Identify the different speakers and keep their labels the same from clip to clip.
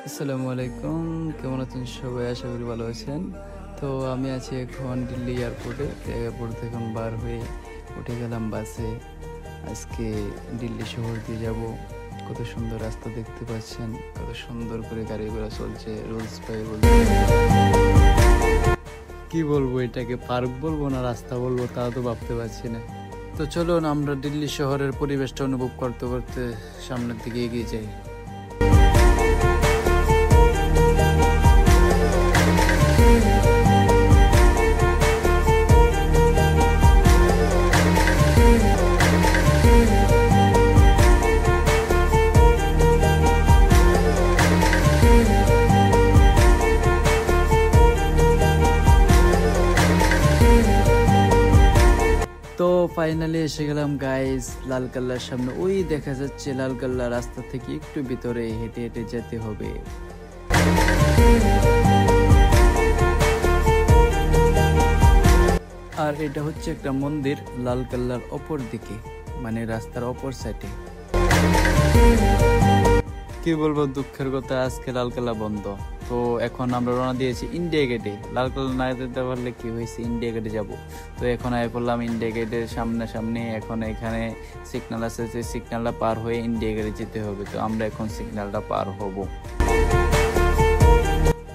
Speaker 1: আসসালামু আলাইকুম, কেমন আছেন সবাই? আশা করি ভালো আছেন। তো আমি আছি এখন দিল্লি এয়ারপোর্টে। এয়ারপোর্ট থেকে এখন বার হয়ে উঠে গেলাম বাসে। আজকে দিল্লি শহর দিয়ে যাব। কত সুন্দর রাস্তা দেখতে পাচ্ছেন, কত সুন্দর করে গাড়ি ঘোড়া চলছে, রুলস বাই রুলস। কি বলবো, এটাকে পার্ক বলবো না রাস্তা বলবো তাও তো ভাবতে পারছি না। তো চলুন আমরা দিল্লি শহরের পরিবেশটা অনুভব করতে করতে সামনের দিকে এগিয়ে যাই। তো ফাইনালি এসে গেলাম গাইস লাল কেল্লার সামনে। ওই দেখা যাচ্ছে লাল কেল্লা, রাস্তা থেকে একটু ভিতরে হেঁটে হেঁটে যেতে হবে। আর এটা হচ্ছে একটা মন্দির লাল কেল্লার অপর দিকে, মানে রাস্তার অপর সাইডে। কি বলবো, দুঃখের কথা, আজকে লাল কেল্লা বন্ধ। তো এখন আমরা রওনা দিয়েছি ইন্ডিয়া গেটে। লাল কেল্লা না যেতে পারলে কি হয়েছে, ইন্ডিয়া গেটে যাব। তো এখন আয় পড়লাম ইন্ডিয়া গেটের সামনাসামনি। এখন এখানে সিগন্যাল আছে, যে সিগন্যালটা পার হয়ে ইন্ডিয়া গেটে যেতে হবে। তো আমরা এখন সিগন্যালটা পার হব।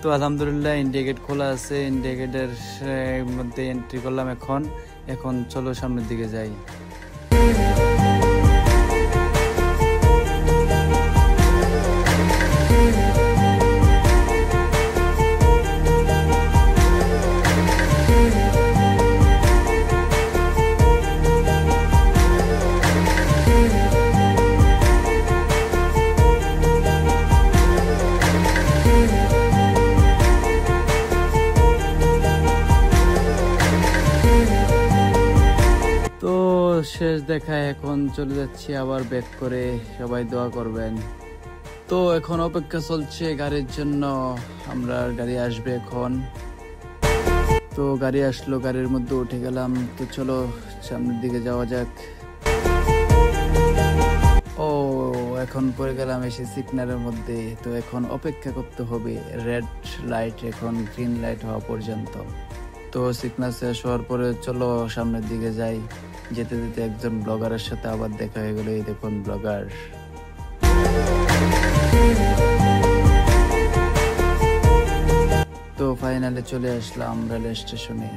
Speaker 1: তো আলহামদুলিল্লাহ ইন্ডিয়া গেট খোলা আছে। ইন্ডিয়া গেটের মধ্যে এন্ট্রি করলাম। এখন চলো সামনের দিকে যাই। তো শেষ দেখায় এখন চলে যাচ্ছি আবার ব্যাক করে। সবাই দোয়া করবেন। তো এখন অপেক্ষা চলছে গাড়ির জন্য। আমরা গাড়ি আসবে এখন। তো গাড়ি আসলো, গাড়ির মধ্যে উঠে গেলাম। তো চলো সামনের দিকে যাওয়া যাক। ও এখন পড়ে গেলাম এসে সিগন্যালের মধ্যে। তো এখন অপেক্ষা করতে হবে রেড লাইট, এখন গ্রিন লাইট হওয়া পর্যন্ত। তো সিগন্যাল শেষ হওয়ার পরে চলো সামনের দিকে যাই। যেতে যেতে একজন ব্লগারের সাথে আবার দেখা হয়ে গেল। এই দেখুন ব্লগার। তো ফাইনালে চলে আসলাম রেল স্টেশনে।